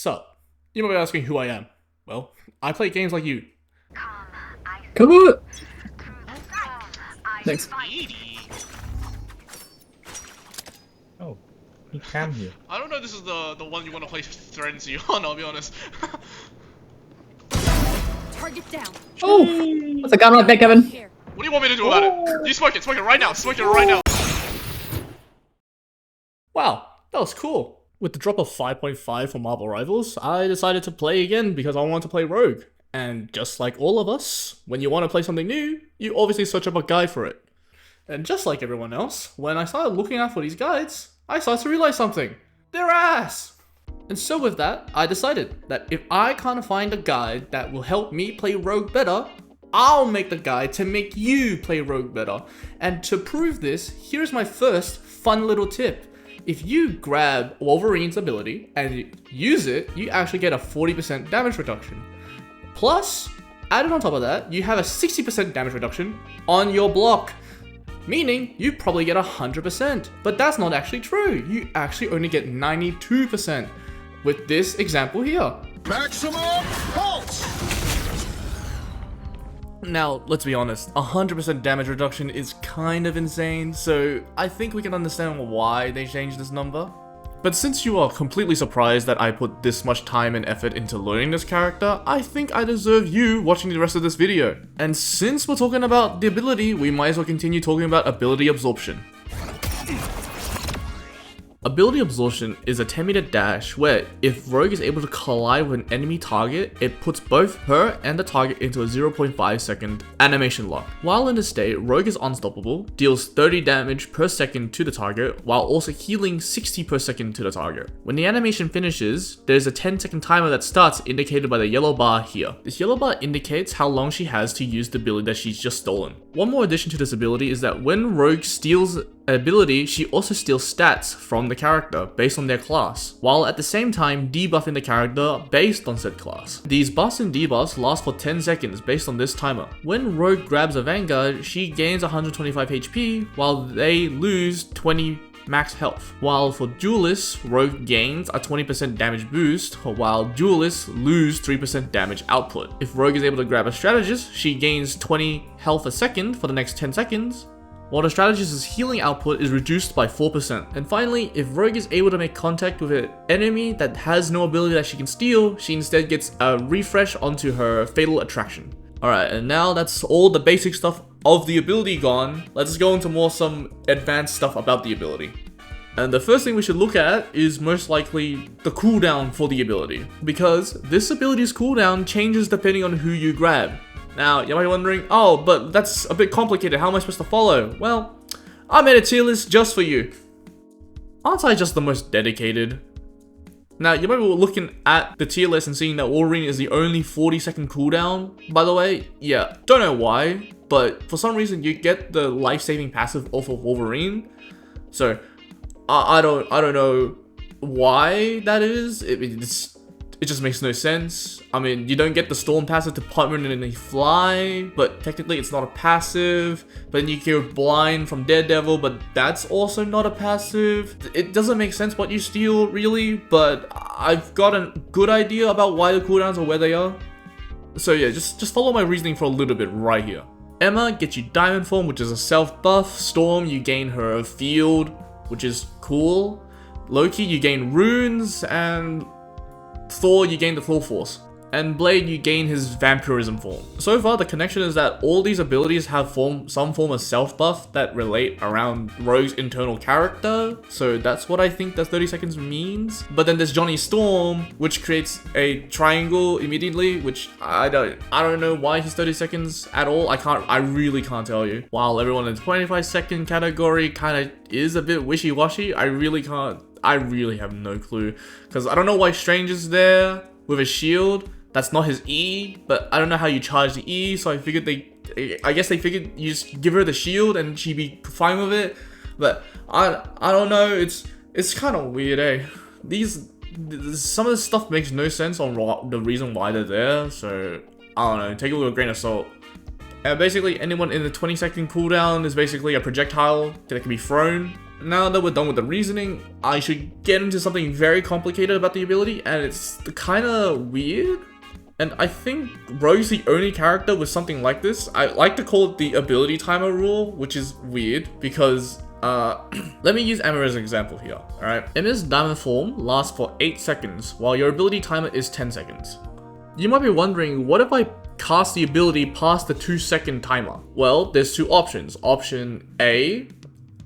Sup? You might be asking who I am. Well, I play games like you. Come on! Next. Oh, he can here. I don't know if this is the one you want to play Frenzy on, I'll be honest. Target down. Oh! What's a gun right there, Kevin? Here. What do you want me to do about it? You smoke it right now, smoke it right now. Wow, that was cool. With the drop of 5.5 for Marvel Rivals, I decided to play again because I wanted to play Rogue. And just like all of us, when you want to play something new, you obviously search up a guide for it. And just like everyone else, when I started looking out for these guides, I started to realize something. They're ass! And so with that, I decided that if I can't find a guide that will help me play Rogue better, I'll make the guide to make you play Rogue better. And to prove this, here's my first fun little tip. If you grab Wolverine's ability and use it, you actually get a 40% damage reduction. Plus, added on top of that, you have a 60% damage reduction on your block. Meaning, you probably get 100%. But that's not actually true. You actually only get 92% with this example here. Maximum pulse! Now, let's be honest, 100% damage reduction is kind of insane, so I think we can understand why they changed this number. But since you are completely surprised that I put this much time and effort into learning this character, I think I deserve you watching the rest of this video. And since we're talking about the ability, we might as well continue talking about ability absorption. Ability Absorption is a 10-meter dash where if Rogue is able to collide with an enemy target, it puts both her and the target into a 0.5 second animation lock. While in this state, Rogue is unstoppable, deals 30 damage per second to the target, while also healing 60 per second to the target. When the animation finishes, there's a 10-second timer that starts indicated by the yellow bar here. This yellow bar indicates how long she has to use the ability that she's just stolen. One more addition to this ability is that when Rogue steals an ability, she also steals stats from the character based on their class, while at the same time debuffing the character based on said class. These buffs and debuffs last for 10 seconds based on this timer. When Rogue grabs a Vanguard, she gains 125 HP while they lose 20 max health. While for Duelists, Rogue gains a 20% damage boost, while Duelists lose 3% damage output. If Rogue is able to grab a Strategist, she gains 20 health a second for the next 10 seconds, while the Strategist's healing output is reduced by 4%. And finally, if Rogue is able to make contact with an enemy that has no ability that she can steal, she instead gets a refresh onto her Fatal Attraction. Alright, and now that's all the basic stuff of the ability gone. Let's go into some advanced stuff about the ability. And the first thing we should look at is most likely the cooldown for the ability, because this ability's cooldown changes depending on who you grab. Now, you might be wondering, oh, but that's a bit complicated, how am I supposed to follow? Well, I made a tier list just for you. Aren't I just the most dedicated? Now, you might be looking at the tier list and seeing that Wolverine is the only 40-second cooldown. By the way, yeah, don't know why, but for some reason you get the life-saving passive off of Wolverine. So, I don't know why that is. It just makes no sense. I mean, you don't get the Storm passive to permanently fly, but technically it's not a passive. But then you go blind from Daredevil, but that's also not a passive. It doesn't make sense what you steal, really, but I've got a good idea about why the cooldowns are where they are. So yeah, just follow my reasoning for a little bit right here. Emma gets you Diamond Form, which is a self buff. Storm, you gain her Field, which is cool. Loki, you gain runes, and Thor, you gain the Full Force. And Blade, you gain his Vampirism form. So far, the connection is that all these abilities have some form of self-buff that relate around Rogue's internal character. So that's what I think that 30 seconds means. But then there's Johnny Storm, which creates a triangle immediately, which I don't know why he's 30 seconds at all. I really can't tell you. While everyone in the 25-second category kind of is a bit wishy-washy, I really have no clue. Because I don't know why Strange is there with a shield. That's not his E, but I don't know how you charge the E, so I guess they figured you just give her the shield and she'd be fine with it. But I don't know, it's kind of weird, eh? Some of this stuff makes no sense on the reason why they're there, so I don't know, take it with a grain of salt. And basically anyone in the 20-second cooldown is basically a projectile that can be thrown. Now that we're done with the reasoning, I should get into something very complicated about the ability, and it's kinda weird. And I think Rogue's the only character with something like this. I like to call it the ability timer rule, which is weird because, let me use Emma as an example here, alright? Emma's diamond form lasts for 8 seconds, while your ability timer is 10 seconds. You might be wondering, what if I cast the ability past the 2-second timer? Well, there's two options. Option A,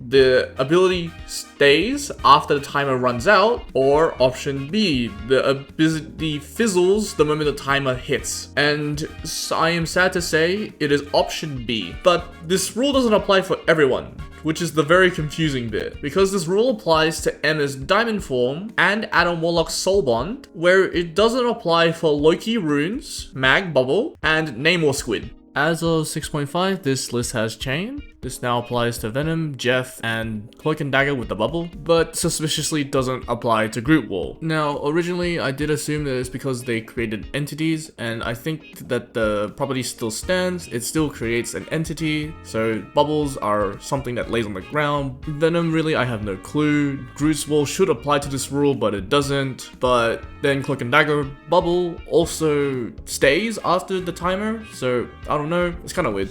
the ability stays after the timer runs out, or option B, the ability fizzles the moment the timer hits. And I am sad to say it is option B. But this rule doesn't apply for everyone, which is the very confusing bit, because this rule applies to Emma's diamond form and Adam Warlock's soul bond, where it doesn't apply for Loki runes, Mag Bubble, and Namor Squid. As of 6.5, this list has changed. This now applies to Venom, Jeff, and Cloak and Dagger with the bubble, but suspiciously doesn't apply to Group Wall. Now, originally I did assume that it's because they created entities, and I think that the property still stands. It still creates an entity, so bubbles are something that lays on the ground. Venom, really, I have no clue. Groot's Wall should apply to this rule, but it doesn't. But then Cloak and Dagger bubble also stays after the timer, so I don't know, it's kind of weird.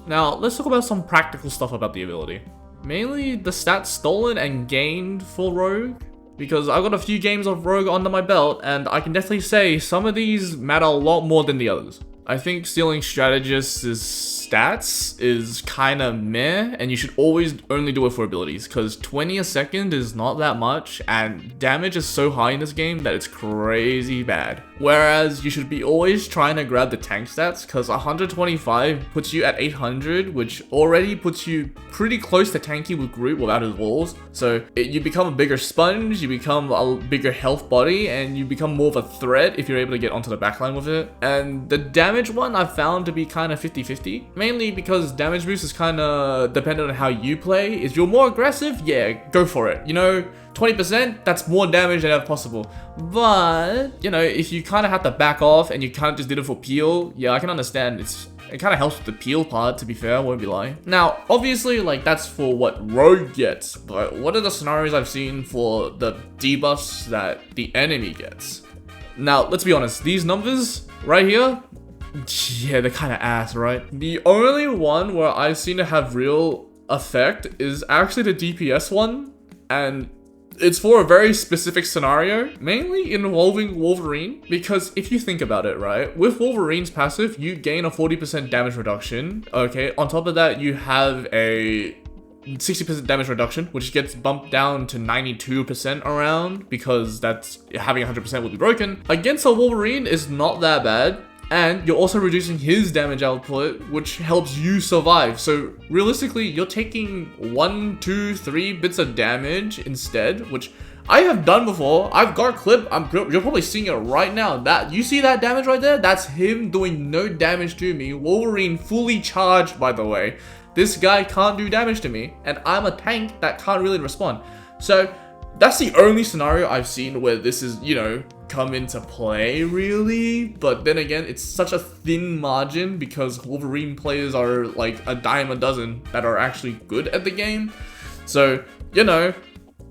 Now, let's talk about some practical stuff about the ability. Mainly the stats stolen and gained for Rogue, because I've got a few games of Rogue under my belt, and I can definitely say some of these matter a lot more than the others. I think stealing strategists' stats is kinda meh, and you should always only do it for abilities, because 20 a second is not that much, and damage is so high in this game that it's crazy bad. Whereas you should be always trying to grab the tank stats, because 125 puts you at 800, which already puts you pretty close to tanky with Groot without his walls. So you become a bigger sponge, you become a bigger health body, and you become more of a threat if you're able to get onto the backline with it. And the damage one I found to be kind of 50-50, mainly because damage boost is kind of dependent on how you play. If you're more aggressive, yeah, go for it. You know, 20%, that's more damage than ever possible. But, you know, if you kind of have to back off and you kind of just did it for peel, yeah, I can understand. It kind of helps with the peel part, to be fair, I won't be lying. Now, obviously, like, that's for what Rogue gets, but what are the scenarios I've seen for the debuffs that the enemy gets? Now, let's be honest, these numbers right here, yeah, they're kind of ass, right? The only one where I've seen it have real effect is actually the DPS one, and it's for a very specific scenario, mainly involving Wolverine, because if you think about it, right, with Wolverine's passive, you gain a 40% damage reduction, okay? On top of that, you have a 60% damage reduction, which gets bumped down to 92% around, because that's having 100% will be broken. Against a Wolverine is not that bad. And you're also reducing his damage output, which helps you survive. So realistically, you're taking 1, 2, 3 bits of damage instead, which I have done before. I've got a clip. You're probably seeing it right now. That you see that damage right there? That's him doing no damage to me. Wolverine fully charged, by the way. This guy can't do damage to me, and I'm a tank that can't really respond. So that's the only scenario I've seen where this is, you know, come into play, really. But then again, it's such a thin margin because Wolverine players are like a dime a dozen that are actually good at the game. So, you know,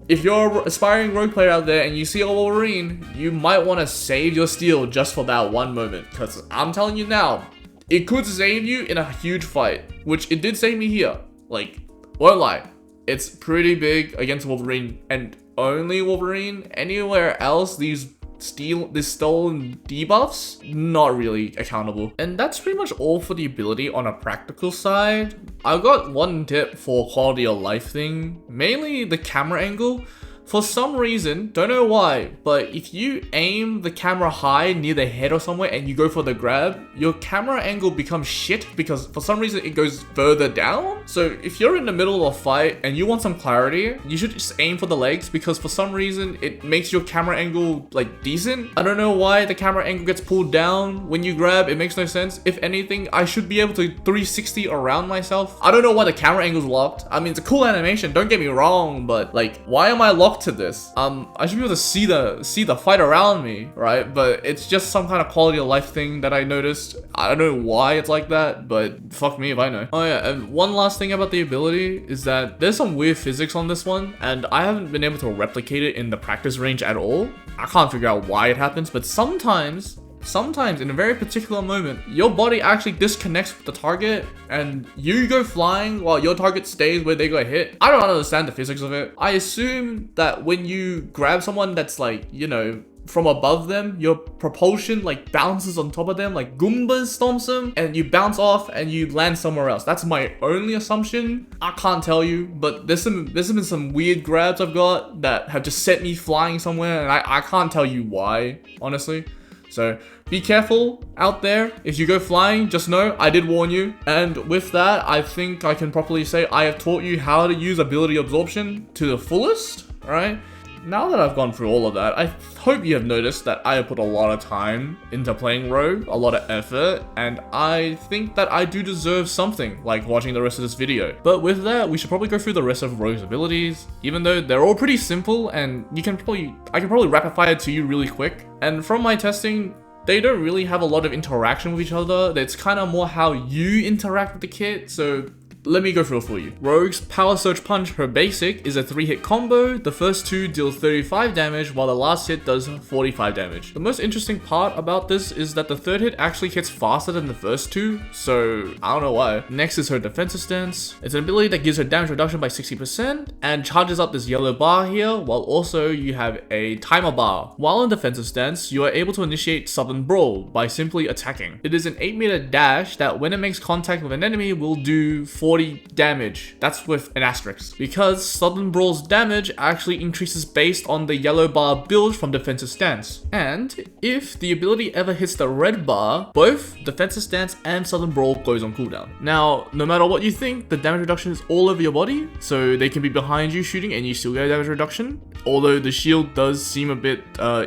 if you're an aspiring Rogue player out there and you see a Wolverine, you might want to save your steal just for that one moment, because I'm telling you now, it could save you in a huge fight, which it did save me here. Like, won't lie, it's pretty big against Wolverine, and only Wolverine. Anywhere else, these stolen debuffs, not really accountable. And that's pretty much all for the ability on a practical side. I've got one tip for quality of life thing, mainly the camera angle. For some reason, don't know why, but if you aim the camera high near the head or somewhere and you go for the grab, your camera angle becomes shit because for some reason it goes further down. So if you're in the middle of a fight and you want some clarity, you should just aim for the legs, because for some reason it makes your camera angle like decent. I don't know why the camera angle gets pulled down when you grab. It makes no sense. If anything, I should be able to 360 around myself. I don't know why the camera angle's locked. I mean, it's a cool animation, don't get me wrong, but like, why am I locked block to this. I should be able to see the fight around me, right? But it's just some kind of quality of life thing that I noticed. I don't know why it's like that, but fuck me if I know. Oh yeah, and one last thing about the ability is that there's some weird physics on this one, and I haven't been able to replicate it in the practice range at all. I can't figure out why it happens, but sometimes in a very particular moment, your body actually disconnects with the target and you go flying while your target stays where they got hit. I don't understand the physics of it. I assume that when you grab someone that's like, you know, from above them, your propulsion like bounces on top of them, like Goombas stomps them, and you bounce off and you land somewhere else. That's my only assumption. I can't tell you, but there's been some weird grabs I've got that have just sent me flying somewhere, and I can't tell you why, honestly. So be careful out there. If you go flying, just know I did warn you. And with that, I think I can properly say I have taught you how to use ability absorption to the fullest, right? Now that I've gone through all of that, I hope you have noticed that I have put a lot of time into playing Rogue, a lot of effort, and I think that I do deserve something like watching the rest of this video. But with that, we should probably go through the rest of Rogue's abilities, even though they're all pretty simple and I can probably rapid fire to you really quick. And from my testing, they don't really have a lot of interaction with each other. It's kind of more how you interact with the kit, so let me go through it for you. Rogue's Power Surge Punch, her basic, is a 3-hit combo. The first 2 deal 35 damage, while the last hit does 45 damage. The most interesting part about this is that the third hit actually hits faster than the first 2, so I don't know why. Next is her Defensive Stance. It's an ability that gives her damage reduction by 60% and charges up this yellow bar here, while also you have a timer bar. While in Defensive Stance, you are able to initiate Southern Brawl by simply attacking. It is an 8-meter dash that when it makes contact with an enemy will do 40 damage. That's with an asterisk, because Southern Brawl's damage actually increases based on the yellow bar build from Defensive Stance. And if the ability ever hits the red bar, both Defensive Stance and Southern Brawl goes on cooldown. Now, no matter what you think, the damage reduction is all over your body, so they can be behind you shooting and you still get damage reduction. Although the shield does seem a bit,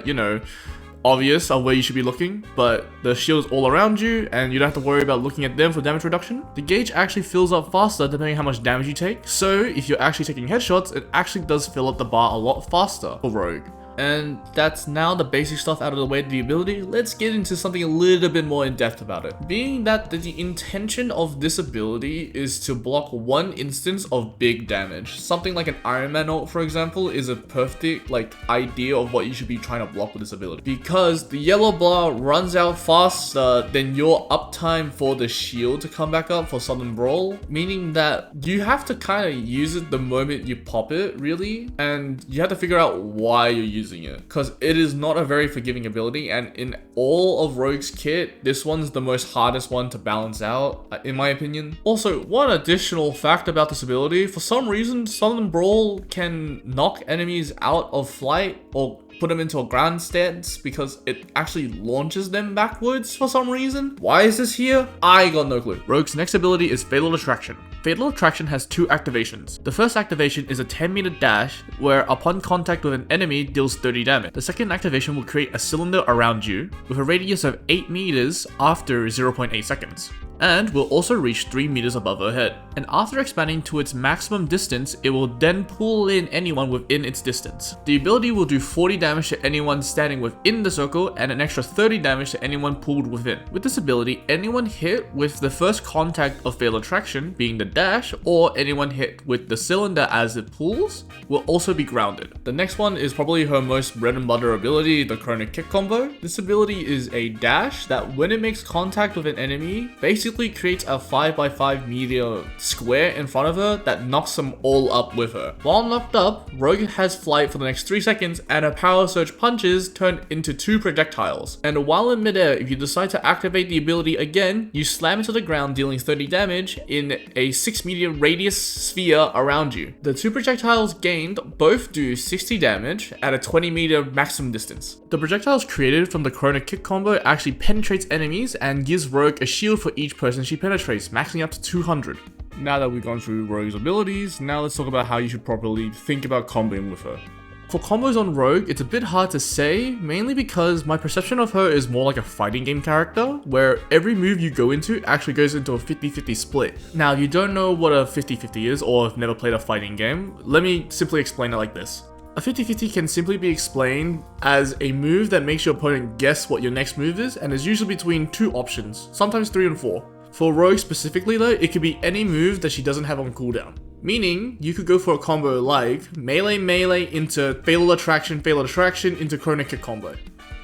you know, obvious of where you should be looking, but the shield is all around you and you don't have to worry about looking at them for damage reduction. The gauge actually fills up faster depending on how much damage you take, so if you're actually taking headshots, it actually does fill up the bar a lot faster for Rogue. And that's now the basic stuff out of the way to the ability. Let's get into something a little bit more in depth about it. Being that the intention of this ability is to block one instance of big damage. Something like an Iron Man ult, for example, is a perfect idea of what you should be trying to block with this ability. Because the yellow bar runs out faster than your uptime for the shield to come back up for Southern Brawl. Meaning that you have to kind of use it the moment you pop it, really. And you have to figure out why you're using it, because it is not a very forgiving ability, and in all of Rogue's kit, this one's the most hardest one to balance out, in my opinion. Also, one additional fact about this ability, for some reason, Southern Brawl can knock enemies out of flight or put them into a ground stance because it actually launches them backwards for some reason. Why is this here? I got no clue. Rogue's next ability is Fatal Attraction. Fatal Attraction has 2 activations. The first activation is a 10-meter dash where upon contact with an enemy deals 30 damage. The second activation will create a cylinder around you with a radius of 8 meters after 0.8 seconds. And will also reach 3 meters above her head. And after expanding to its maximum distance, it will then pull in anyone within its distance. The ability will do 40 damage to anyone standing within the circle and an extra 30 damage to anyone pulled within. With this ability, anyone hit with the first contact of Fatal Attraction, being the dash, or anyone hit with the cylinder as it pulls, will also be grounded. The next one is probably her most bread and butter ability, the Chronic Kick combo. This ability is a dash that when it makes contact with an enemy, basically creates a 5x5 meter square in front of her that knocks them all up with her. While knocked up, Rogue has flight for the next 3 seconds and her Power Surge punches turn into 2 projectiles. And while in midair, if you decide to activate the ability again, you slam into the ground dealing 30 damage in a 6-meter radius sphere around you. The 2 projectiles gained both do 60 damage at a 20-meter maximum distance. The projectiles created from the Chronic Kick combo actually penetrates enemies and gives Rogue a shield for each person she penetrates, maxing up to 200. Now that we've gone through Rogue's abilities, now let's talk about how you should properly think about comboing with her. For combos on Rogue, it's a bit hard to say, mainly because my perception of her is more like a fighting game character, where every move you go into actually goes into a 50-50 split. Now, if you don't know what a 50-50 is, or have never played a fighting game, let me simply explain it like this. A 50-50 can simply be explained as a move that makes your opponent guess what your next move is, and is usually between 2 options, sometimes 3 and 4. For Rogue specifically though, it could be any move that she doesn't have on cooldown. Meaning, you could go for a combo like melee into fatal attraction into chrono kick combo.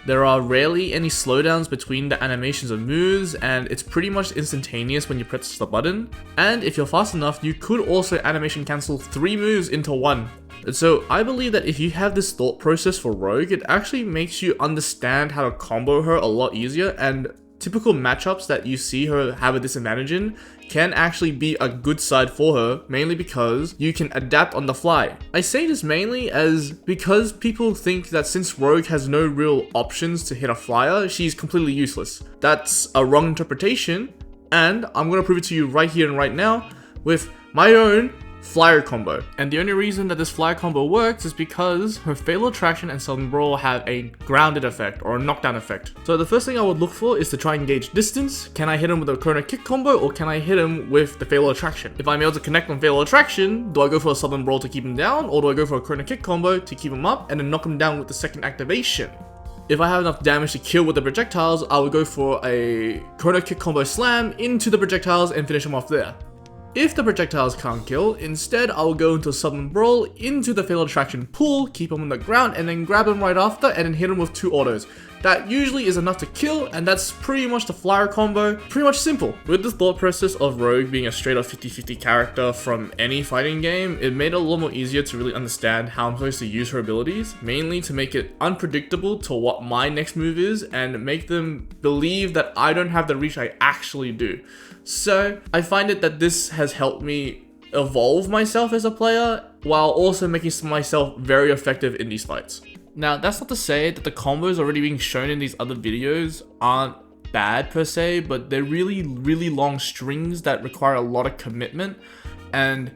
There are rarely any slowdowns between the animations of moves, and it's pretty much instantaneous when you press the button. And if you're fast enough, you could also animation cancel 3 moves into 1. And so I believe that if you have this thought process for Rogue, it actually makes you understand how to combo her a lot easier, and typical matchups that you see her have a disadvantage in can actually be a good side for her, mainly because you can adapt on the fly. I say this mainly as because people think that since Rogue has no real options to hit a flyer, she's completely useless. That's a wrong interpretation, and I'm gonna prove it to you right here and right now with my own flyer combo. And the only reason that this flyer combo works is because her fatal attraction and sudden brawl have a grounded effect or a knockdown effect. So the first thing I would look for is to try and gauge distance. Can I hit him with a chrono kick combo, or can I hit him with the fatal attraction? If I'm able to connect on fatal attraction, do I go for a sudden brawl to keep him down, or do I go for a chrono kick combo to keep him up and then knock him down with the second activation? If I have enough damage to kill with the projectiles, I would go for a chrono kick combo slam into the projectiles and finish him off there. If the projectiles can't kill, instead I will go into a sudden brawl into the fatal attraction pool, keep him on the ground, and then grab him right after and then hit him with 2 autos. That usually is enough to kill, and that's pretty much the flyer combo. Pretty much simple. With the thought process of Rogue being a straight up 50-50 character from any fighting game, it made it a lot more easier to really understand how I'm supposed to use her abilities, mainly to make it unpredictable to what my next move is and make them believe that I don't have the reach I actually do. So I find it that this has helped me evolve myself as a player while also making myself very effective in these fights. Now, that's not to say that the combos already being shown in these other videos aren't bad per se, but they're really long strings that require a lot of commitment, and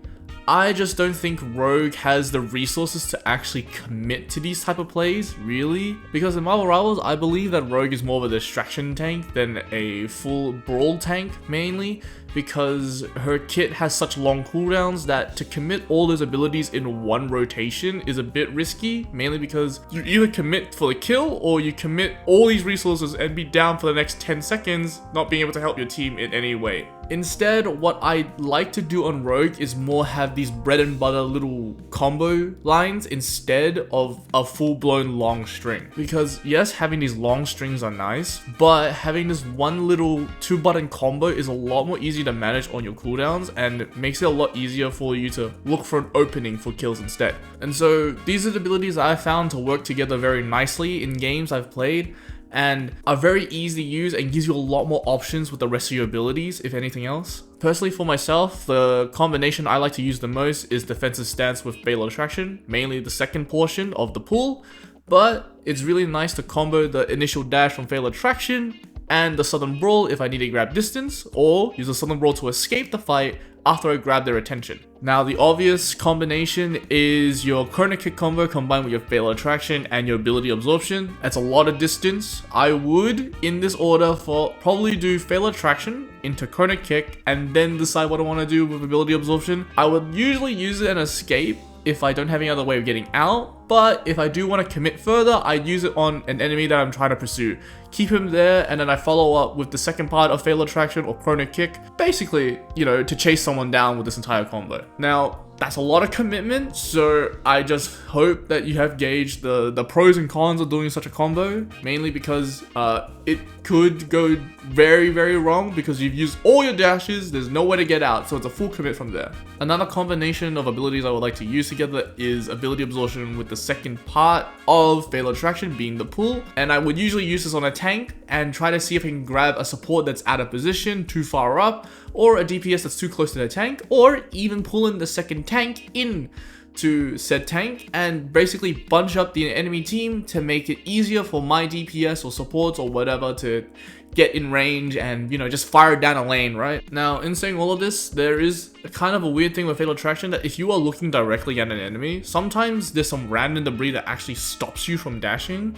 I just don't think Rogue has the resources to actually commit to these type of plays, really. Because in Marvel Rivals, I believe that Rogue is more of a distraction tank than a full brawl tank, mainly because her kit has such long cooldowns that to commit all those abilities in one rotation is a bit risky, mainly because you either commit for the kill or you commit all these resources and be down for the next 10 seconds, not being able to help your team in any way. Instead, what I like to do on Rogue is more have these bread and butter little combo lines instead of a full-blown long string. Because yes, having these long strings are nice, but having this one little 2-button combo is a lot more easy to manage on your cooldowns and makes it a lot easier for you to look for an opening for kills instead. And so these are the abilities I found to work together very nicely in games I've played, and are very easy to use and gives you a lot more options with the rest of your abilities, if anything else. Personally for myself, the combination I like to use the most is defensive stance with fatal attraction, mainly the second portion of the pool, but it's really nice to combo the initial dash from fatal attraction and the sudden brawl if I need to grab distance, or use the sudden brawl to escape the fight after I grab their attention. Now, the obvious combination is your chrono kick combo combined with your fatal attraction and your ability absorption. That's a lot of distance. I would, in this order, probably do fatal attraction into chrono kick and then decide what I want to do with ability absorption. I would usually use it and escape if I don't have any other way of getting out, but if I do want to commit further, I use it on an enemy that I'm trying to pursue. Keep him there, and then I follow up with the second part of fatal attraction or chrono kick, basically, you know, to chase someone down with this entire combo. Now, that's a lot of commitment, so I just hope that you have gauged the pros and cons of doing such a combo, mainly because it could go very wrong because you've used all your dashes, there's no way to get out, so it's a full commit from there. Another combination of abilities I would like to use together is ability absorption with the second part of fatal attraction being the pull, and I would usually use this on a tank and try to see if I can grab a support that's out of position too far up, or a DPS that's too close to the tank, or even pull in the second tank in to said tank and basically bunch up the enemy team to make it easier for my DPS or supports or whatever to get in range and, you know, just fire down a lane, right? Now, in saying all of this, there is a kind of a weird thing with fatal attraction that if you are looking directly at an enemy, sometimes there's some random debris that actually stops you from dashing.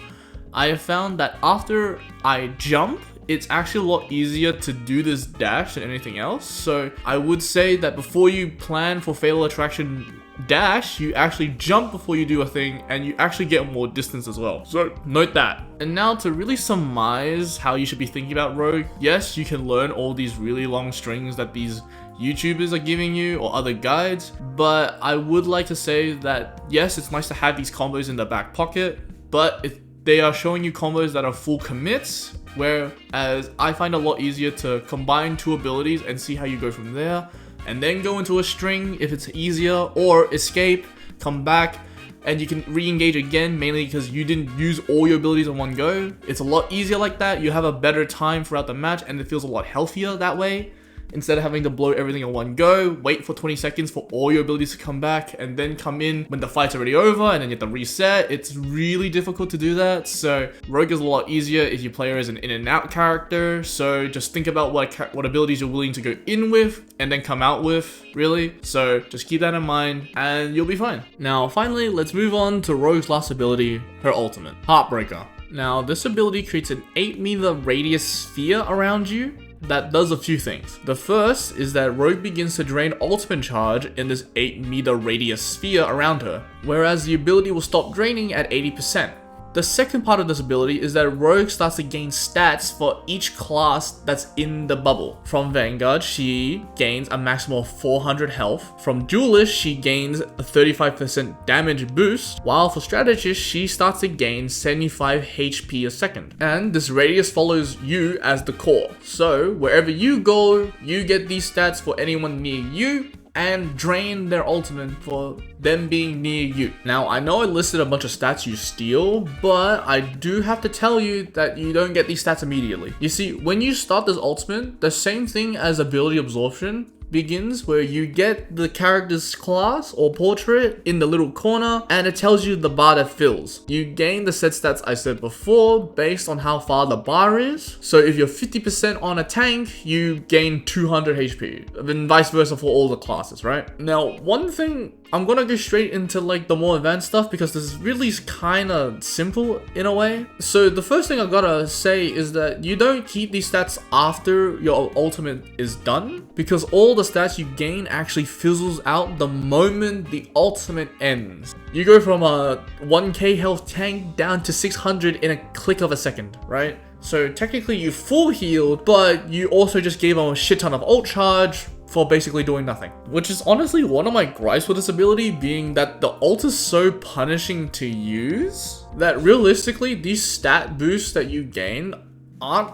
I have found that after I jump, it's actually a lot easier to do this dash than anything else. So I would say that before you plan for fatal attraction dash, you actually jump before you do a thing, and you actually get more distance as well. So note that. And now to really surmise how you should be thinking about Rogue, yes, you can learn all these really long strings that these YouTubers are giving you or other guides, but I would like to say that yes, it's nice to have these combos in the back pocket, but if they are showing you combos that are full commits, whereas I find it a lot easier to combine two abilities and see how you go from there, and then go into a string if it's easier, or escape, come back, and you can re-engage again, mainly because you didn't use all your abilities in one go. It's a lot easier like that. You have a better time throughout the match, and it feels a lot healthier that way. Instead of having to blow everything in one go, wait for 20 seconds for all your abilities to come back, and then come in when the fight's already over, and then you have to reset. It's really difficult to do that, so Rogue is a lot easier if you play her as an in and out character, so just think about what abilities you're willing to go in with, and then come out with, really. So just keep that in mind, and you'll be fine. Now, finally, let's move on to Rogue's last ability, her ultimate, Heartbreaker. Now, this ability creates an 8-meter radius sphere around you that does a few things. The first is that Rogue begins to drain ultimate charge in this 8-meter radius sphere around her, whereas the ability will stop draining at 80%. The second part of this ability is that Rogue starts to gain stats for each class that's in the bubble. From Vanguard, she gains a maximum of 400 health. From Duelist, she gains a 35% damage boost, while for Strategist, she starts to gain 75 HP a second. And this radius follows you as the core. So wherever you go, you get these stats for anyone near you, and drain their ultimate for them being near you. Now, I know I listed a bunch of stats you steal, but I do have to tell you that you don't get these stats immediately. You see, when you start this ultimate, the same thing as ability absorption begins, where you get the character's class or portrait in the little corner, and it tells you the bar that fills. You gain the set stats I said before based on how far the bar is. So if you're 50% on a tank, you gain 200 HP, then vice versa for all the classes, right? Now, one thing, I'm gonna go straight into like the more advanced stuff because this is really kind of simple in a way. So the first thing I gotta say is that you don't keep these stats after your ultimate is done, because all the stats you gain actually fizzles out the moment the ultimate ends. You go from a 1k health tank down to 600 in a click of a second, right? So technically you full healed, but you also just gave them a shit ton of ult charge for basically doing nothing. Which is honestly one of my gripes with this ability, being that the ult is so punishing to use that realistically these stat boosts that you gain aren't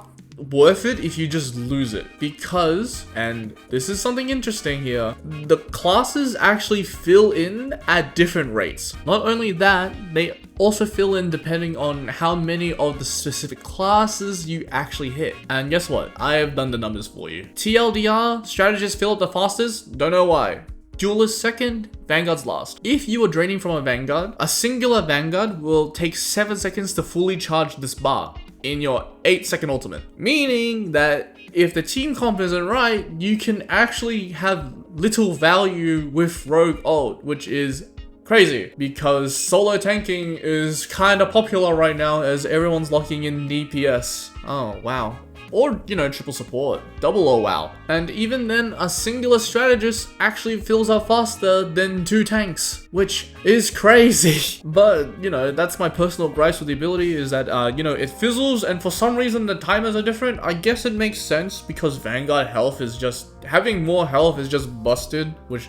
worth it if you just lose it, because, and this is something interesting here, the classes actually fill in at different rates. Not only that, they also fill in depending on how many of the specific classes you actually hit. And guess what? I have done the numbers for you. TLDR, strategists fill up the fastest, don't know why. Duelist second, Vanguard's last. If you are draining from a Vanguard, a singular Vanguard will take 7 seconds to fully charge this bar in your 8-second ultimate. Meaning that if the team comp isn't right, you can actually have little value with Rogue ult, which is crazy because solo tanking is kind of popular right now as everyone's locking in DPS. Oh, wow. Or, you know, triple support, double oh wow. And even then, a singular strategist actually fills up faster than 2 tanks, which is crazy. But, you know, that's my personal gripes with the ability, is that, you know, it fizzles, and for some reason the timers are different. I guess it makes sense because Vanguard health is just, having more health is just busted, which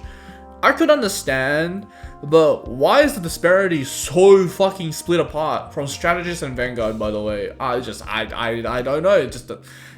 I could understand, but why is the disparity so fucking split apart from Strategist and Vanguard, by the way? I don't know,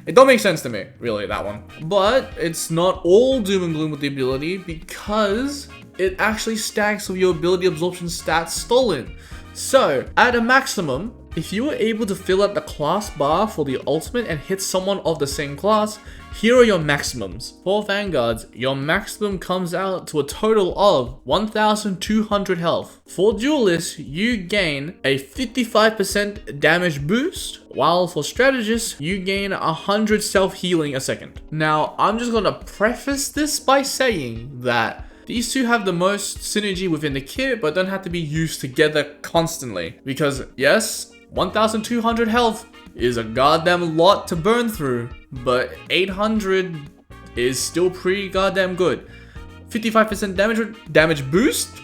it don't make sense to me, really, that one. But it's not all doom and gloom with the ability, because it actually stacks with your ability absorption stats stolen. So, at a maximum, if you were able to fill out the class bar for the ultimate and hit someone of the same class, here are your maximums. For Vanguards, your maximum comes out to a total of 1,200 health. For Duelists, you gain a 55% damage boost, while for Strategists, you gain 100 self-healing a second. Now, I'm just gonna preface this by saying that these two have the most synergy within the kit, but don't have to be used together constantly. Because yes, 1,200 health is a goddamn lot to burn through, but 800 is still pretty goddamn good. 55% damage boost,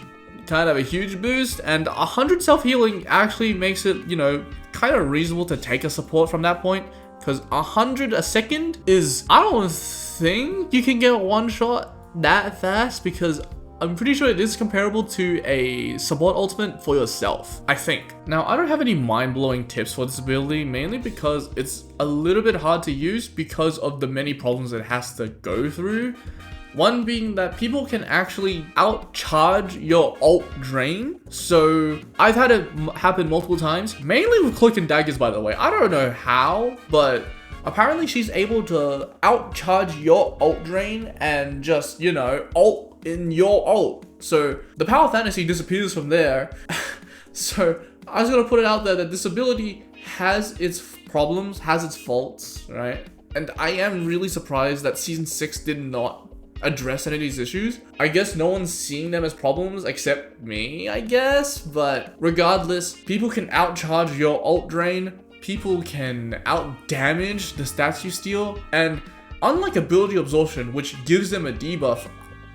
kind of a huge boost, and 100 self-healing actually makes it, you know, kind of reasonable to take a support from that point, because 100 a second is, I don't think you can get one shot that fast, because I'm pretty sure it is comparable to a support ultimate for yourself, I think. Now, I don't have any mind-blowing tips for this ability, mainly because it's a little bit hard to use because of the many problems it has to go through. One being that people can actually outcharge your ult drain. So I've had it happen multiple times, mainly with cloak and daggers, by the way. I don't know how, but apparently she's able to outcharge your ult drain and just, you know, ult in your ult. So the power fantasy disappears from there. So I was gonna put it out there that this ability has its problems, has its faults, right? And I am really surprised that Season 6 did not address any of these issues. I guess no one's seeing them as problems except me, I guess. But regardless, people can outcharge your ult drain. People can out-damage the stats you steal. And unlike ability absorption, which gives them a debuff,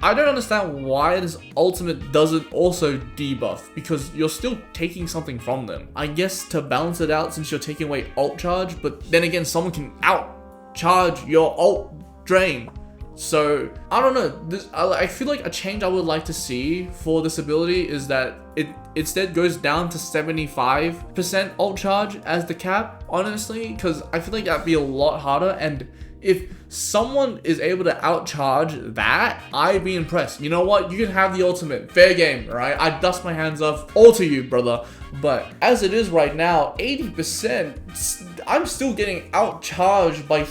I don't understand why this ultimate doesn't also debuff, because you're still taking something from them. I guess to balance it out since you're taking away ult charge, but then again, someone can outcharge your ult drain. So I don't know, I feel like a change I would like to see for this ability is that it instead goes down to 75% ult charge as the cap, honestly, because I feel like that'd be a lot harder. And if someone is able to outcharge that, I'd be impressed. You know what? You can have the ultimate. Fair game, right? I dust my hands off all to you, brother. But as it is right now, 80%, I'm still getting outcharged by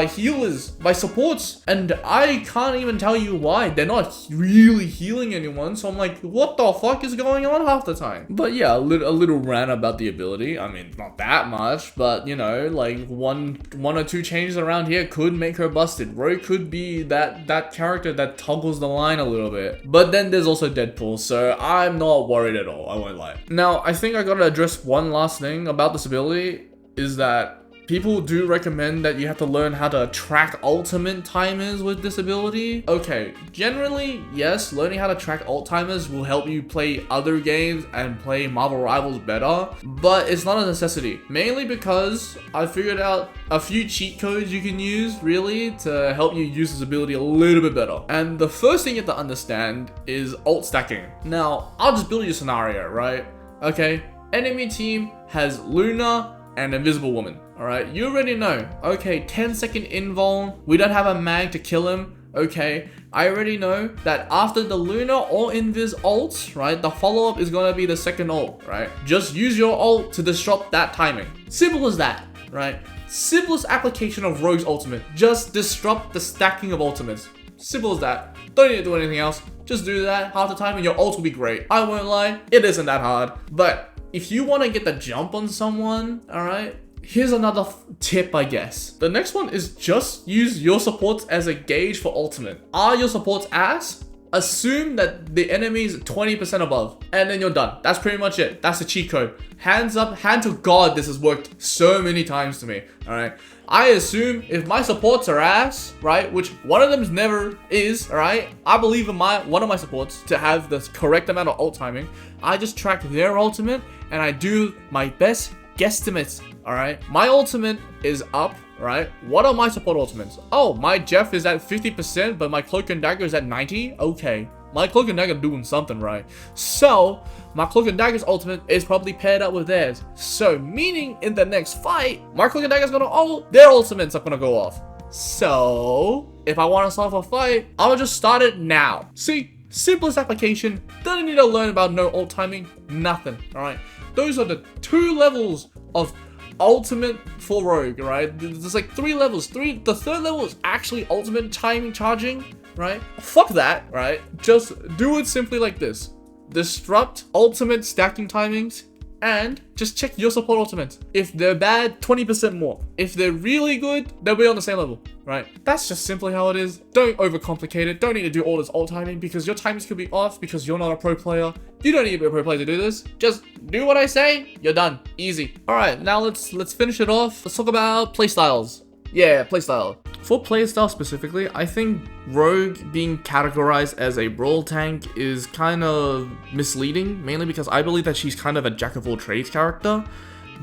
healers, by supports, and I can't even tell you why. They're not really healing anyone, so I'm like, what the fuck is going on half the time? But yeah, a little rant about the ability. I mean, not that much, but you know, like one or two changes around here could make her busted. Rogue could be that character that toggles the line a little bit. But then there's also Deadpool, so I'm not worried at all, I won't lie. Now, I think I gotta address one last thing about this ability, is that people do recommend that you have to learn how to track ultimate timers with this ability. Okay, generally, yes, learning how to track ult timers will help you play other games and play Marvel Rivals better, but it's not a necessity. Mainly because I figured out a few cheat codes you can use, really, to help you use this ability a little bit better. And the first thing you have to understand is ult stacking. Now, I'll just build you a scenario, right? Okay, enemy team has Luna and Invisible Woman. Alright, you already know. Okay, 10-second invuln. We don't have a mag to kill him. Okay, I already know that after the Luna or Invis ult, right, the follow-up is gonna be the second ult, right? Just use your ult to disrupt that timing. Simple as that, right? Simplest application of Rogue's ultimate. Just disrupt the stacking of ultimates. Simple as that. Don't need to do anything else. Just do that half the time and your ult will be great. I won't lie, it isn't that hard. But if you want to get the jump on someone, alright, here's another tip, I guess. The next one is just use your supports as a gauge for ultimate. Are your supports ass? Assume that the enemy is 20% above, and then you're done. That's pretty much it. That's the cheat code. Hands up, hand to God, this has worked so many times to me, alright? I assume if my supports are ass, right, which one of them never is, alright? I believe in one of my supports to have the correct amount of ult timing. I just track their ultimate, and I do my best guesstimates, alright? My ultimate is up, right? What are my support ultimates? Oh, my Jeff is at 50%, but my Cloak and Dagger is at 90? Okay. My Cloak and Dagger doing something right. So, my Cloak and Dagger's ultimate is probably paired up with theirs. So, meaning in the next fight, my Cloak and Dagger's gonna ult, their ultimates are gonna go off. So, if I want to solve a fight, I'll just start it now. See? Simplest application. Don't need to learn about no ult timing. Nothing, alright? Those are the 2 levels of ultimate for Rogue, right? There's like 3 levels. The third level is actually ultimate timing charging, right? Fuck that, right? Just do it simply like this. Disrupt ultimate stacking timings and just check your support ultimates. If they're bad, 20% more. If they're really good, they'll be on the same level, right? That's just simply how it is. Don't overcomplicate it. Don't need to do all this ult timing because your timings could be off because you're not a pro player. You don't need to be a pro player to do this. Just do what I say, you're done. Easy. Alright, now let's finish it off. Let's talk about playstyles. Yeah, playstyle. For playstyle specifically, I think Rogue being categorized as a brawl tank is kind of misleading, mainly because I believe that she's kind of a jack of all trades character,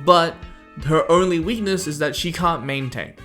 but her only weakness is that she can't main tank,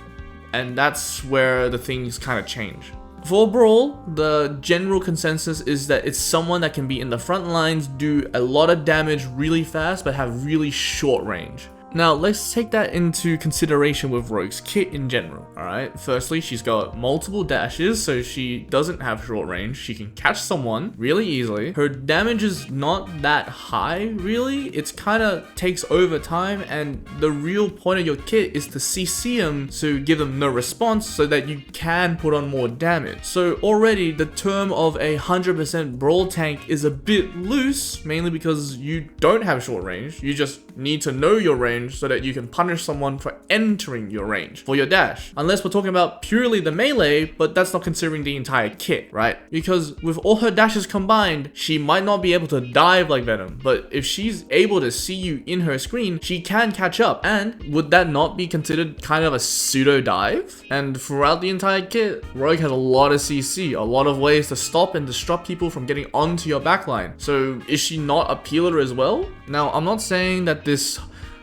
and that's where the things kind of change. For Brawl, the general consensus is that it's someone that can be in the front lines, do a lot of damage really fast, but have really short range. Now, let's take that into consideration with Rogue's kit in general, alright? Firstly, she's got multiple dashes, so she doesn't have short range. She can catch someone really easily. Her damage is not that high, really. It's kind of takes over time, and the real point of your kit is to CC them, so give them no response, so that you can put on more damage. So already, the term of a 100% Brawl tank is a bit loose, mainly because you don't have short range. You just need to know your range so that you can punish someone for entering your range for your dash. Unless we're talking about purely the melee, but that's not considering the entire kit, right? Because with all her dashes combined, she might not be able to dive like Venom, but if she's able to see you in her screen, she can catch up. And would that not be considered kind of a pseudo dive? And throughout the entire kit, Rogue has a lot of CC, a lot of ways to stop and disrupt people from getting onto your backline. So is she not a peeler as well? Now, I'm not saying that this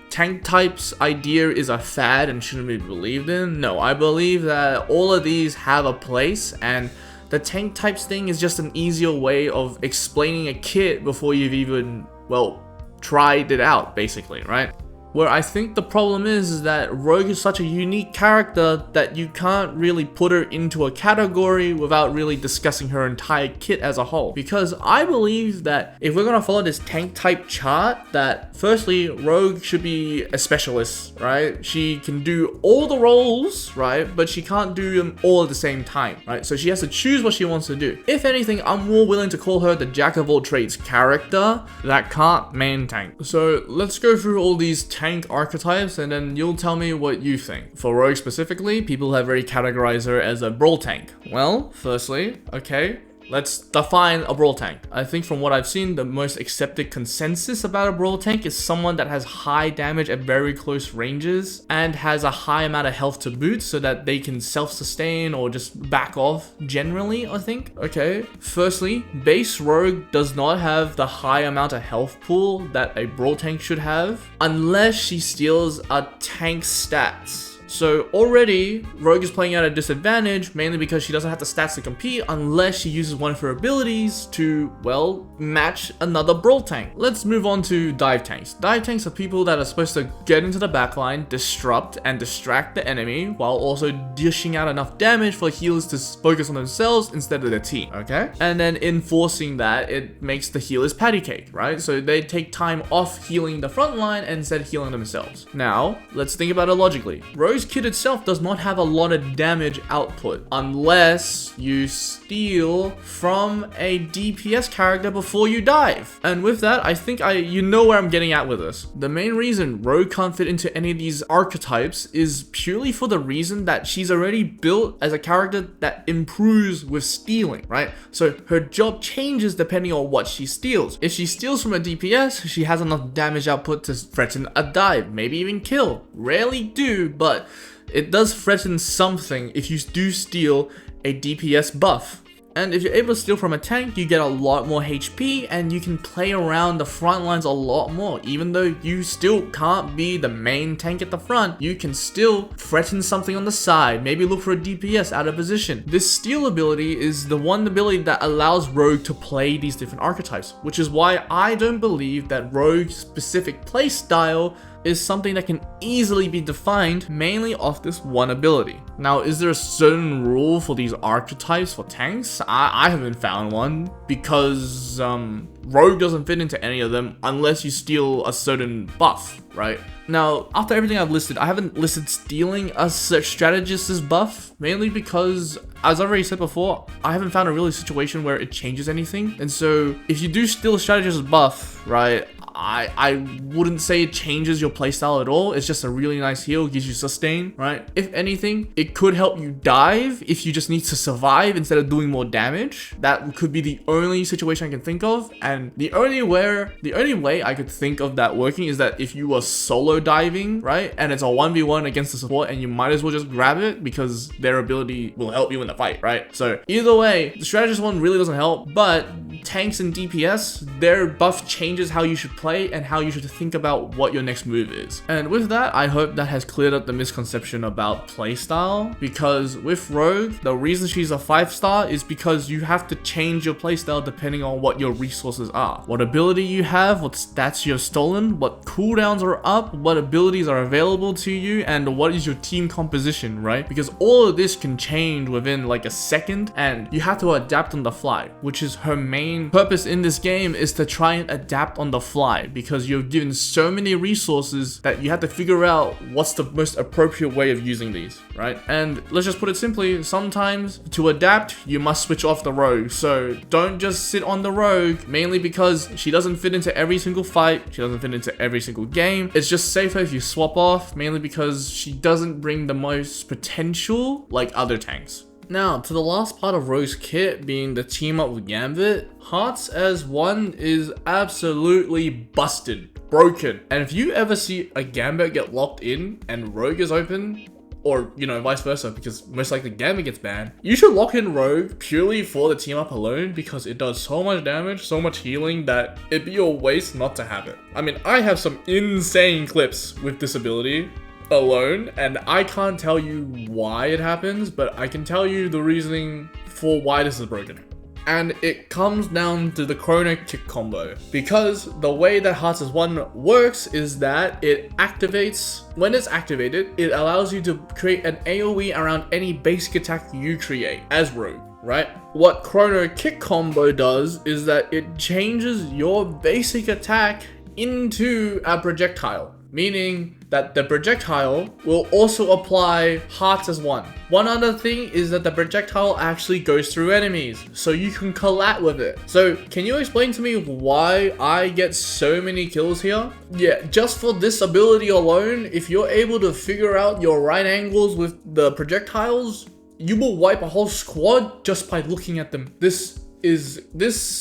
tank types idea is a fad and shouldn't be believed in. No, I believe that all of these have a place, and the tank types thing is just an easier way of explaining a kit before you've even, well, tried it out, basically, right? Where I think the problem is that Rogue is such a unique character that you can't really put her into a category without really discussing her entire kit as a whole. Because I believe that if we're gonna follow this tank type chart, that firstly, Rogue should be a specialist, right? She can do all the roles, right? But she can't do them all at the same time, right? So she has to choose what she wants to do. If anything, I'm more willing to call her the jack of all trades character that can't main tank. So let's go through all these tank archetypes, and then you'll tell me what you think. For Rogue specifically, people have already categorized her as a brawl tank. Well, firstly, okay, let's define a brawl tank. I think from what I've seen, the most accepted consensus about a brawl tank is someone that has high damage at very close ranges and has a high amount of health to boot so that they can self-sustain or just back off generally, I think. Okay, firstly, base Rogue does not have the high amount of health pool that a brawl tank should have unless she steals a tank stats. So already, Rogue is playing at a disadvantage, mainly because she doesn't have the stats to compete unless she uses one of her abilities to, well, match another brawl tank. Let's move on to dive tanks. Dive tanks are people that are supposed to get into the backline, disrupt and distract the enemy, while also dishing out enough damage for healers to focus on themselves instead of their team, okay? And then enforcing that, it makes the healers patty cake, right? So they take time off healing the front line and instead healing themselves. Now, let's think about it logically. Rogue's kit itself does not have a lot of damage output unless you steal from a DPS character before you dive. And with that, I think you know where I'm getting at with this. The main reason Rogue can't fit into any of these archetypes is purely for the reason that she's already built as a character that improves with stealing, right? So her job changes depending on what she steals. If she steals from a DPS, she has enough damage output to threaten a dive, maybe even kill. Rarely do, but it does threaten something if you do steal a DPS buff. And if you're able to steal from a tank, you get a lot more HP and you can play around the front lines a lot more. Even though you still can't be the main tank at the front, you can still threaten something on the side, maybe look for a DPS out of position. This steal ability is the one ability that allows Rogue to play these different archetypes, which is why I don't believe that Rogue's specific playstyle is something that can easily be defined mainly off this one ability. Now, is there a certain rule for these archetypes for tanks? I haven't found one because Rogue doesn't fit into any of them unless you steal a certain buff, right? Now, after everything I've listed, I haven't listed stealing a strategist's buff, mainly because, as I've already said before, I haven't found a really situation where it changes anything. And so, if you do steal a strategist's buff, right, I wouldn't say it changes your playstyle at all. It's just a really nice heal, gives you sustain, right? If anything, it could help you dive if you just need to survive instead of doing more damage. That could be the only situation I can think of, and the only way I could think of that working is that if you were solo diving, right, and it's a 1v1 against the support, and you might as well just grab it because their ability will help you in the fight, right? So either way, the strategist one really doesn't help, but tanks and DPS, their buff changes how you should play and how you should think about what your next move is. And with that, I hope that has cleared up the misconception about playstyle, because with Rogue, the reason she's a 5-star is because you have to change your playstyle depending on what your resources are, what ability you have, what stats you've stolen, what cooldowns are up, what abilities are available to you, and what is your team composition, right? Because all of this can change within like a second, and you have to adapt on the fly, which is her main purpose in this game, is to try and adapt on the fly, because you're given so many resources that you have to figure out what's the most appropriate way of using these, right? And let's just put it simply, sometimes to adapt, you must switch off the Rogue. So don't just sit on the Rogue, mainly because she doesn't fit into every single fight, she doesn't fit into every single game. It's just safer if you swap off, mainly because she doesn't bring the most potential like other tanks. Now, to the last part of Rogue's kit being the team up with Gambit, Hearts as one is absolutely busted, broken. And if you ever see a Gambit get locked in and Rogue is open, or, you know, vice versa, because most likely Gambit gets banned, you should lock in Rogue purely for the team up alone, because it does so much damage, so much healing, that it'd be a waste not to have it. I mean, I have some insane clips with this ability alone, and I can't tell you why it happens, but I can tell you the reasoning for why this is broken. And it comes down to the chrono kick combo, because the way that Hearts as one works is that it activates, when it's activated, it allows you to create an AoE around any basic attack you create as Rogue, right? What chrono kick combo does is that it changes your basic attack into a projectile, meaning that the projectile will also apply Hearts as one. One other thing is that the projectile actually goes through enemies, so you can collat with it. So can you explain to me why I get so many kills here? Yeah, just for this ability alone, if you're able to figure out your right angles with the projectiles, you will wipe a whole squad just by looking at them. This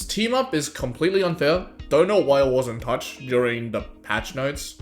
team up is completely unfair. Don't know why it wasn't touched during the patch notes.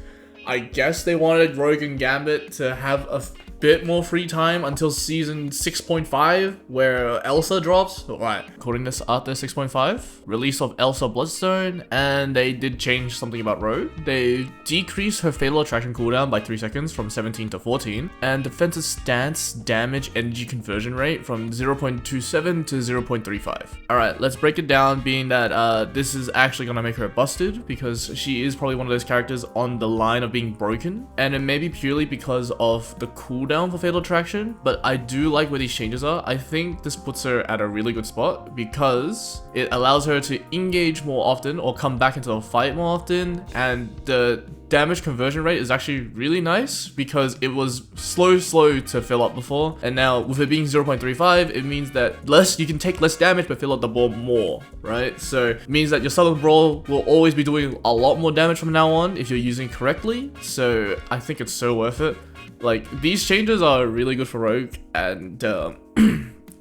I guess they wanted Rogue and Gambit to have a bit more free time until season 6.5, where Elsa drops. Right, according to Arthur 6.5, release of Elsa Bloodstone, and they did change something about Rogue. They decreased her Fatal Attraction cooldown by 3 seconds from 17 to 14, and defensive stance damage energy conversion rate from 0.27 to 0.35. Alright, let's break it down, being that this is actually gonna make her busted, because she is probably one of those characters on the line of being broken, and it may be purely because of the cooldown for Fatal Attraction, but I do like where these changes are. I think this puts her at a really good spot, because it allows her to engage more often or come back into the fight more often, and the damage conversion rate is actually really nice, because it was slow to fill up before, and now with it being 0.35, it means that you can take less damage but fill up the ball more, right? So it means that your Southern Brawl will always be doing a lot more damage from now on if you're using correctly. So I think it's so worth it. Like, these changes are really good for Rogue, and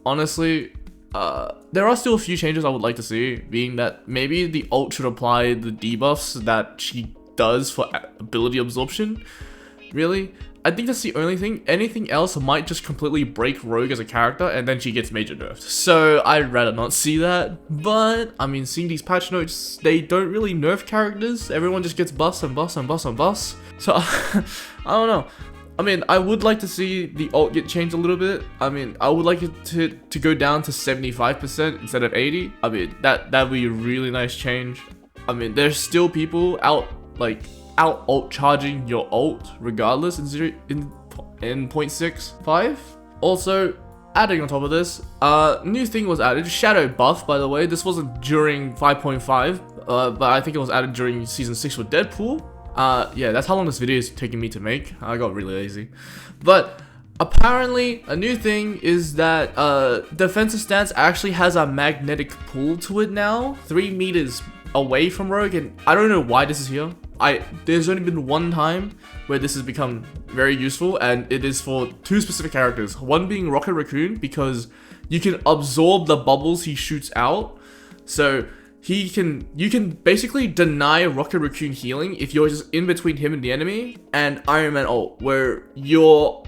honestly, there are still a few changes I would like to see, being that maybe the ult should apply the debuffs that she does for ability absorption. Really, I think that's the only thing. Anything else might just completely break Rogue as a character, and then she gets major nerfed. So I'd rather not see that. But I mean, seeing these patch notes, they don't really nerf characters. Everyone just gets buffs and buffs and buffs and buffs. So I don't know. I mean, I would like to see the ult get changed a little bit. I mean, I would like it to go down to 75% instead of 80. I mean, that'd be a really nice change. I mean, there's still people out ult charging your ult regardless in 0.65. Also, adding on top of this, new thing was added, shadow buff, by the way. This wasn't during 5.5, but I think it was added during season 6 with Deadpool. Yeah, that's how long this video is taking me to make. I got really lazy. But apparently, a new thing is that defensive stance actually has a magnetic pull to it now. 3 meters away from Rogue, and I don't know why this is here. There's only been one time where this has become very useful, and it is for two specific characters. One being Rocket Raccoon, because you can absorb the bubbles he shoots out. So you can basically deny Rocket Raccoon healing if you're just in between him and the enemy, and Iron Man ult, where your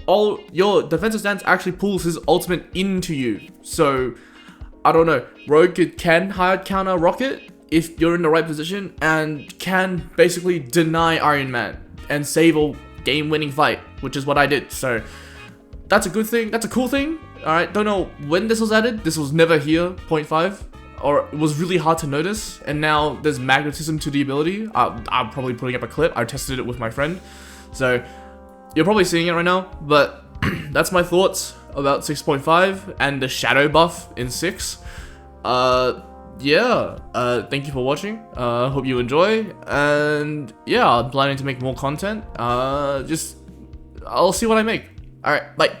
defensive stance actually pulls his ultimate into you. So I don't know, Rogue can hard counter Rocket if you're in the right position, and can basically deny Iron Man and save a game-winning fight, which is what I did. So that's a good thing. That's a cool thing. All right, don't know when this was added. This was never here, 0.5, or it was really hard to notice. And now there's magnetism to the ability. I'm probably putting up a clip. I tested it with my friend, so you're probably seeing it right now. But that's my thoughts about 6.5 and the shadow buff in 6. Yeah, thank you for watching. Hope you enjoy, and yeah, I'm planning to make more content. I'll see what I make. All right, bye.